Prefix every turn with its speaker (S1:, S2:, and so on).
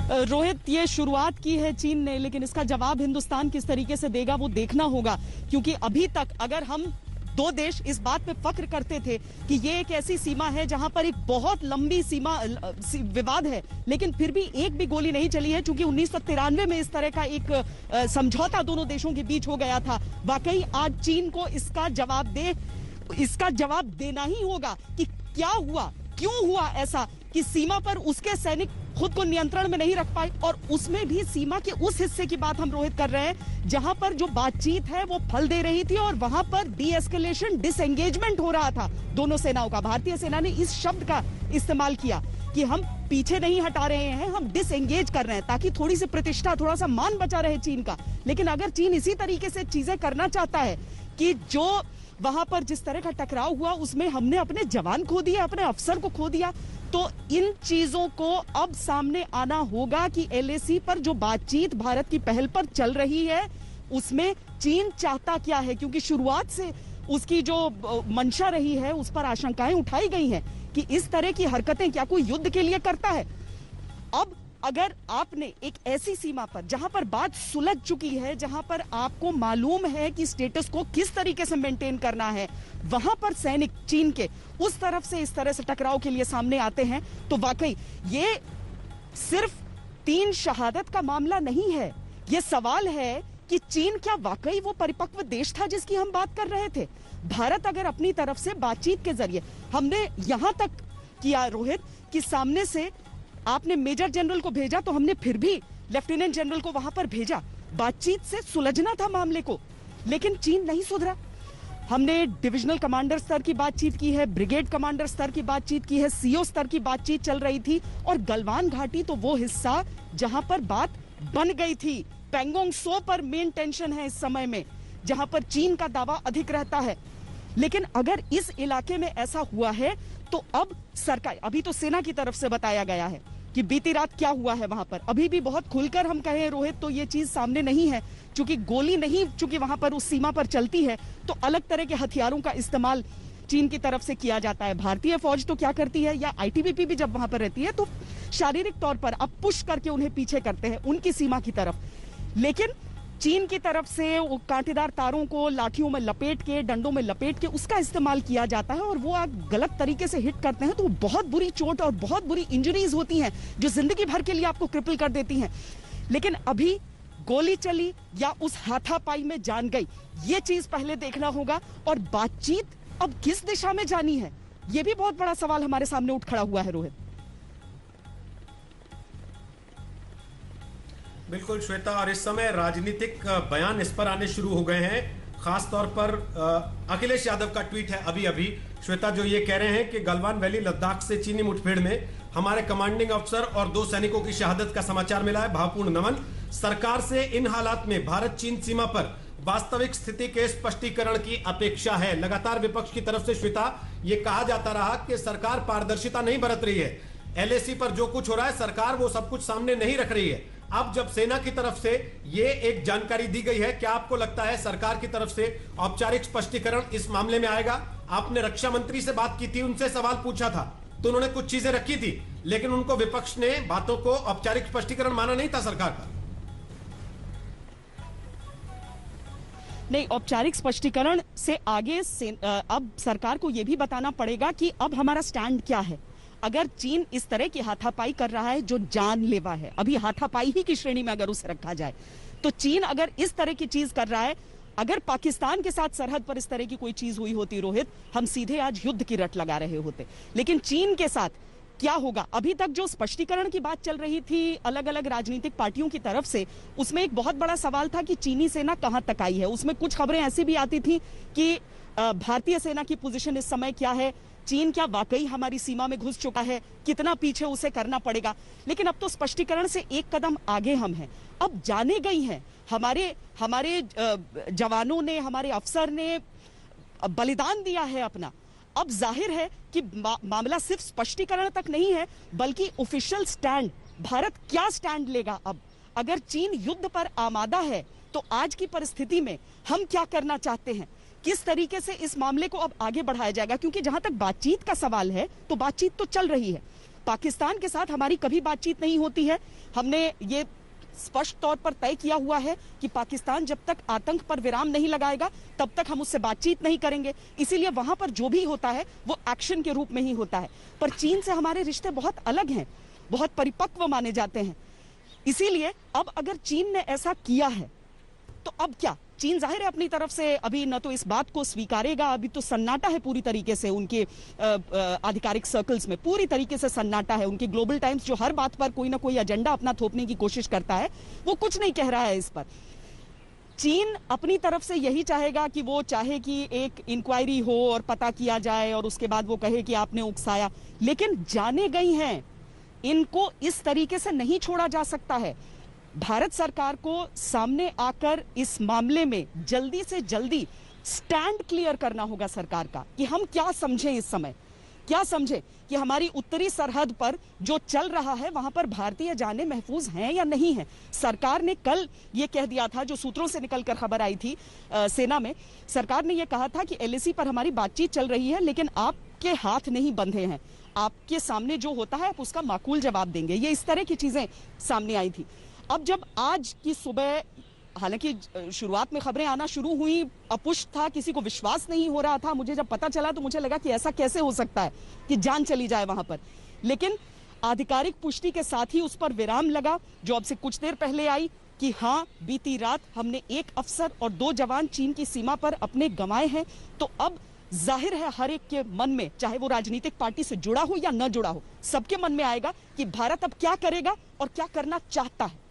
S1: रोहित, ये शुरुआत की है चीन ने, लेकिन इसका जवाब हिंदुस्तान किस तरीके से देगा वो देखना होगा। क्योंकि अभी तक अगर हम दो देश इस बात पे फख्र करते थे कि ये एक ऐसी सीमा है जहां पर एक बहुत लंबी सीमा विवाद है, लेकिन फिर भी एक भी गोली नहीं चली है, क्योंकि 1993 में इस तरह का एक समझौता दोनों देशों के बीच हो गया था। वाकई आज चीन को इसका जवाब देना ही होगा कि क्या हुआ, क्यों हुआ ऐसा कि सीमा पर उसके सैनिक खुद को नियंत्रण में नहीं रख पाए। और उसमें भी सीमा के उस हिस्से की बात हम रोहित कर रहे हैं जहां पर जो बातचीत है वो फल दे रही थी और वहां पर डी एस्केलेशन, डिसएंगेजमेंट हो रहा था दोनों सेनाओं का। भारतीय सेना ने इस शब्द का इस्तेमाल किया कि हम पीछे नहीं हटा रहे हैं, हम डिसएंगेज कर रहे हैं, ताकि थोड़ी सी प्रतिष्ठा, थोड़ा सा मान बचा रहे चीन का। लेकिन अगर चीन इसी तरीके से चीजें करना चाहता है कि जो वहां पर जिस तरह का टकराव हुआ उसमें हमने अपने जवान खो दिए, अपने अफसर को खो दिया, तो इन चीजों को अब सामने आना होगा कि एलएसी पर जो बातचीत भारत की पहल पर चल रही है उसमें चीन चाहता क्या है। क्योंकि शुरुआत से उसकी जो मंशा रही है उस पर आशंकाएं उठाई गई हैं कि इस तरह की हरकतें क्या कोई युद्ध के लिए करता है। अब अगर आपने एक ऐसी सीमा पर जहां पर बात सुलझ चुकी है, जहां पर आपको मालूम है कि स्टेटस को किस तरीके से मेंटेन करना है, वहां पर सैनिक चीन के उस तरफ से इस तरह से टकराव के लिए सामने आते हैं, तो वाकई ये सिर्फ 3 शहादत का मामला नहीं है। ये सवाल है कि चीन क्या वाकई वो परिपक्व देश था जिसकी हम बात कर रहे थे। भारत अगर अपनी तरफ से बातचीत के जरिए, हमने यहां तक किया रोहित कि सामने से आपने मेजर जनरल को भेजा तो हमने फिर भी लेफ्टिनेंट जनरल को वहां पर भेजा, बातचीत से सुलझना था मामले को, लेकिन चीन नहीं सुधरा। हमने डिविजनल कमांडर स्तर की बातचीत की है, ब्रिगेड कमांडर स्तर की बातचीत की है, सीओ स्तर की बातचीत चल रही थी, और गलवान घाटी तो वो हिस्सा जहां पर बात बन गई थी। पेंगोंग सो पर मेन टेंशन है इस समय में, जहां पर चीन का दावा अधिक रहता है। लेकिन अगर इस इलाके में ऐसा हुआ है तो अब सरकार, अभी तो सेना की तरफ से बताया गया है कि बीती रात क्या हुआ है वहां पर, अभी भी बहुत खुलकर हम कहें रोहित तो ये चीज सामने नहीं है, क्योंकि गोली नहीं, चूंकि वहां पर उस सीमा पर चलती है तो अलग तरह के हथियारों का इस्तेमाल चीन की तरफ से किया जाता है। भारतीय फौज तो क्या करती है, या आईटीबीपी भी जब वहां पर रहती है तो शारीरिक तौर पर अब पुश करके उन्हें पीछे करते हैं उनकी सीमा की तरफ। लेकिन चीन की तरफ से वो कांटेदार तारों को लाठियों में लपेट के, डंडों में लपेट के उसका इस्तेमाल किया जाता है, और वो आप गलत तरीके से हिट करते हैं तो बहुत बुरी चोट और बहुत बुरी इंजरीज होती हैं जो जिंदगी भर के लिए आपको क्रिपल कर देती हैं। लेकिन अभी गोली चली या उस हाथापाई में जान गई, ये चीज पहले देखना होगा। और बातचीत अब किस दिशा में जानी है, ये भी बहुत बड़ा सवाल हमारे सामने उठ खड़ा हुआ है रोहित।
S2: बिल्कुल श्वेता, और इस समय राजनीतिक बयान इस पर आने शुरू हो गए हैं। खास तौर पर अखिलेश यादव का ट्वीट है अभी अभी श्वेता, जो ये कह रहे हैं कि गलवान वैली लद्दाख से चीनी मुठभेड़ में हमारे कमांडिंग अफसर और 2 सैनिकों की शहादत का समाचार मिला है। भावपूर्ण नमन। सरकार से इन हालात में भारत चीन सीमा पर वास्तविक स्थिति के स्पष्टीकरण की अपेक्षा है। लगातार विपक्ष की तरफ से श्वेता ये कहा जाता रहा कि सरकार पारदर्शिता नहीं बरत रही है, एलएसी पर जो कुछ हो रहा है सरकार वो सब कुछ सामने नहीं रख रही है। अब जब सेना की तरफ से ये एक जानकारी दी गई है, क्या आपको लगता है सरकार की तरफ से औपचारिक स्पष्टीकरण इस मामले में आएगा? आपने रक्षा मंत्री से बात की थी, उनसे सवाल पूछा था तो उन्होंने कुछ चीजें रखी थी, लेकिन उनको विपक्ष ने बातों को औपचारिक स्पष्टीकरण माना नहीं था सरकार का।
S1: नहीं, औपचारिक स्पष्टीकरण से आगे अब सरकार को यह भी बताना पड़ेगा कि अब हमारा स्टैंड क्या है। अगर चीन इस तरह की हाथापाई कर रहा है जो जानलेवा है, अभी हाथापाई ही की श्रेणी में अगर उसे रखा जाए, तो चीन अगर इस तरह की चीज कर रहा है, अगर पाकिस्तान के साथ सरहद पर इस तरह की कोई चीज हुई होती रोहित, हम सीधे आज युद्ध की रट लगा रहे होते। लेकिन चीन के साथ क्या होगा, अभी तक जो स्पष्टीकरण की बात चल रही थी अलग अलग राजनीतिक पार्टियों की तरफ से, उसमें एक बहुत बड़ा सवाल था कि चीनी सेना कहां तक आई है। उसमें कुछ खबरें ऐसी भी आती थी कि भारतीय सेना की पोजीशन इस समय क्या है, चीन क्या वाकई हमारी सीमा में घुस चुका है, कितना पीछे उसे करना पड़ेगा। लेकिन अब तो स्पष्टीकरण से एक कदम आगे हम हैं, अब जाने गई हैं हमारे जवानों ने, हमारे अफसर ने बलिदान दिया है अपना। अब जाहिर है कि मामला सिर्फ स्पष्टीकरण तक नहीं है, बल्कि ऑफिशियल स्टैंड, भारत क्या स्टैंड लेगा। अब अगर चीन युद्ध पर आमादा है तो आज की परिस्थिति में हम क्या करना चाहते हैं, किस तरीके से इस मामले को अब आगे बढ़ाया जाएगा। क्योंकि जहां तक बातचीत का सवाल है तो बातचीत तो चल रही है, पाकिस्तान के साथ हमारी कभी बातचीत नहीं होती है। हमने ये स्पष्ट तौर पर तय किया हुआ है कि पाकिस्तान जब तक आतंक पर विराम नहीं लगाएगा तब तक हम उससे बातचीत नहीं करेंगे। इसीलिए वहां पर जो भी होता है वो एक्शन के रूप में ही होता है। पर चीन से हमारे रिश्ते बहुत अलग हैं, बहुत परिपक्व माने जाते हैं। इसीलिए अब अगर चीन ने ऐसा किया है तो अब क्या, चीन जाहिर है अपनी तरफ से अभी न तो इस बात को स्वीकारेगा, अभी तो सन्नाटा है पूरी तरीके से उनके आधिकारिक सर्कल्स में, पूरी तरीके से सन्नाटा है। उनके ग्लोबल टाइम्स जो हर बात पर कोई ना कोई एजेंडा अपना थोपने की कोशिश करता है, वो कुछ नहीं कह रहा है इस पर। चीन अपनी तरफ से यही चाहेगा कि वो चाहे कि एक इंक्वायरी हो और पता किया जाए और उसके बाद वो कहे कि आपने उकसाया, लेकिन जाने गई हैं, इनको इस तरीके से नहीं छोड़ा जा सकता है। भारत सरकार को सामने आकर इस मामले में जल्दी से जल्दी स्टैंड क्लियर करना होगा सरकार का कि हम क्या समझें, इस समय क्या समझें कि हमारी उत्तरी सरहद पर जो चल रहा है वहां पर भारतीय जानें महफूज हैं या नहीं है। सरकार ने कल ये कह दिया था, जो सूत्रों से निकलकर खबर आई थी सेना में, सरकार ने ये कहा था कि एलएसी पर हमारी बातचीत चल रही है लेकिन आपके हाथ नहीं बंधे हैं, आपके सामने जो होता है आप उसका माकूल जवाब देंगे। ये इस तरह की चीजें सामने आई थी। अब जब आज की सुबह, हालांकि शुरुआत में खबरें आना शुरू हुई, अपुष्ट था, किसी को विश्वास नहीं हो रहा था। मुझे जब पता चला तो मुझे लगा कि ऐसा कैसे हो सकता है कि जान चली जाए वहां पर, लेकिन आधिकारिक पुष्टि के साथ ही उस पर विराम लगा, जो अब से कुछ देर पहले आई कि हाँ, बीती रात हमने 1 अफसर और 2 जवान चीन की सीमा पर अपने गंवाए हैं। तो अब जाहिर है हर एक के मन में, चाहे वो राजनीतिक पार्टी से जुड़ा हो या न जुड़ा हो, सबके मन में आएगा कि भारत अब क्या करेगा और क्या करना चाहता है।